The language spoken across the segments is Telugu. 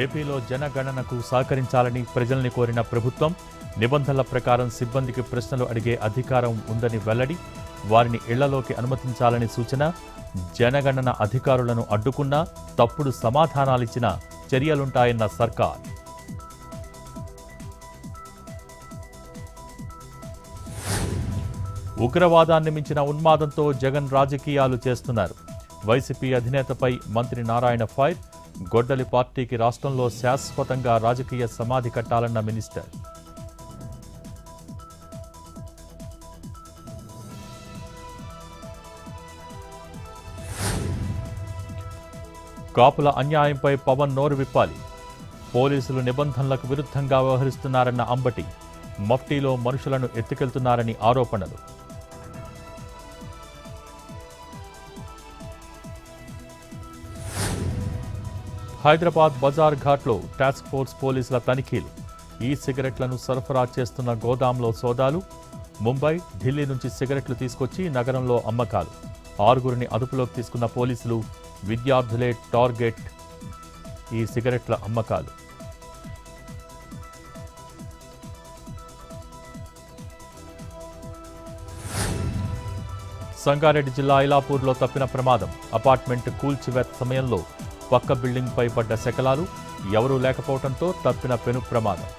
ఏపీలో జనగణనకు సహకరించాలని ప్రజల్ని కోరిన ప్రభుత్వం నిబంధనల ప్రకారం సిబ్బందికి ప్రశ్నలు అడిగే అధికారం ఉందని వెల్లడి, వారిని ఇళ్లలోకి అనుమతించాలని సూచన, జనగణన అధికారులను అడ్డుకున్నా తప్పుడు సమాధానాలిచ్చినా చర్యలుంటాయన్న సర్కార్. ఉగ్రవాదాన్ని మించిన ఉన్మాదంతో జగన్ రాజకీయాలు చేస్తున్నారు. వైసీపీ అధినేతపై మంత్రి నారాయణ ఫైర్, గొడ్డలి పార్టీకి రాష్ట్రంలో శాశ్వతంగా రాజకీయ సమాధి కట్టాలన్న మినిస్టర్. కాపుల అన్యాయంపై పవన్ నోరు విప్పాలి. పోలీసులు నిబంధనలకు విరుద్ధంగా వ్యవహరిస్తున్నారన్న అంబటి, మఫ్టీలో మనుషులను ఎత్తుకెళ్తున్నారని ఆరోపణలు. హైదరాబాద్ బజార్ ఘాట్లో టాస్క్ ఫోర్స్ పోలీసుల తనిఖీలు, ఈ సిగరెట్లను సరఫరా చేస్తున్న గోదాంలో సోదాలు. ముంబై, ఢిల్లీ నుంచి సిగరెట్లు తీసుకొచ్చి నగరంలో అమ్మకాలు. 6గురిని అదుపులోకి తీసుకున్న పోలీసులు. విద్యార్థులే టార్గెట్ ఈ సిగరెట్ల అమ్మకాలు. సంగారెడ్డి జిల్లా ఐలాపూర్లో తప్పిన ప్రమాదం. అపార్ట్మెంట్ కూల్చివేత సమయంలో పక్క బిల్డింగ్పై పడ్డ శకలాలు, ఎవరూ లేకపోవడంతో తప్పిన పెను ప్రమాదం.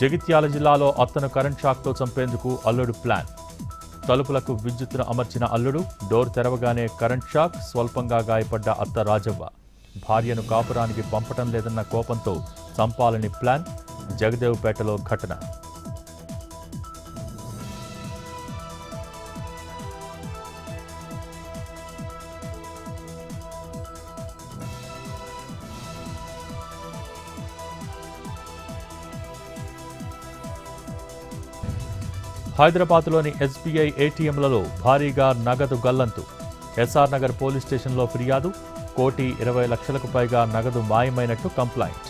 జగిత్యాల జిల్లాలో అత్తను కరెంట్ షాక్తో చంపేందుకు అల్లుడు ప్లాన్. తలుపులకు విద్యుత్తును అమర్చిన అల్లుడు, డోర్ తెరవగానే కరెంట్ షాక్, స్వల్పంగా గాయపడ్డ అత్త రాజవ్వ. భార్యను కాపురానికి పంపటం లేదన్న కోపంతో చంపాలని ప్లాన్. జగదేవ్పేటలో ఘటన. హైదరాబాద్లోని ఎస్బీఐ ఏటీఎంలలో భారీగా నగదు గల్లంతు. ఎస్ఆర్ నగర్ పోలీస్ స్టేషన్లో ఫిర్యాదు. 1,20,00,000కు పైగా నగదు మాయమైనట్టు కంప్లైంట్.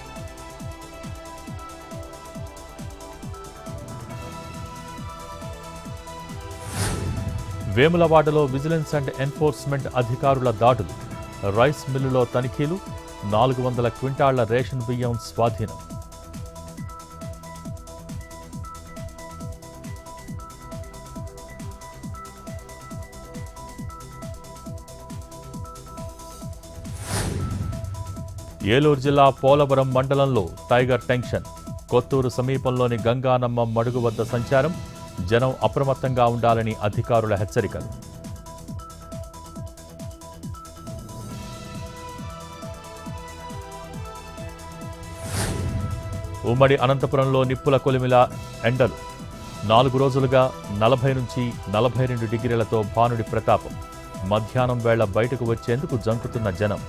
వేములవాడలో విజిలెన్స్ అండ్ ఎన్ఫోర్స్మెంట్ అధికారుల దాడులు. రైస్ మిల్లులో తనిఖీలు. 400 క్వింటాళ్ల రేషన్ బియ్యం స్వాధీనం. ఏలూరు జిల్లా పోలవరం మండలంలో టైగర్ టెన్షన్. కొత్తూరు సమీపంలోని గంగానమ్మ మడుగు వద్ద సంచారం. జనం అప్రమత్తంగా ఉండాలని అధికారుల హెచ్చరికలు. ఉమ్మడి అనంతపురంలో నిప్పుల కొలిమిల ఎండలు. 4 రోజులుగా 40 నుంచి 42 డిగ్రీలతో భానుడి ప్రతాపం. మధ్యాహ్నం వేళ బయటకు వచ్చేందుకు జంకుతున్న జనం.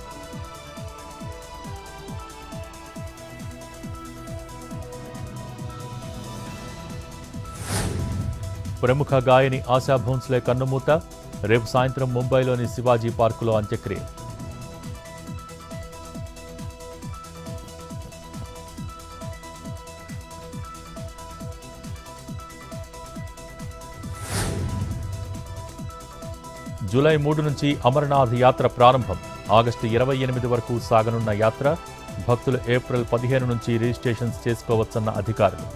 ప్రముఖ గాయని ఆశా భోన్స్లే కన్నుమూత. రేపు సాయంత్రం ముంబైలోని శివాజీ పార్కులో అంత్యక్రియ. జూలై 3 నుంచి అమరనాథ్ యాత్ర ప్రారంభం. ఆగస్టు 28 వరకు సాగనున్న యాత్ర. భక్తులు ఏప్రిల్ 15 నుంచి రిజిస్ట్రేషన్స్ చేసుకోవచ్చన్న అధికారులు.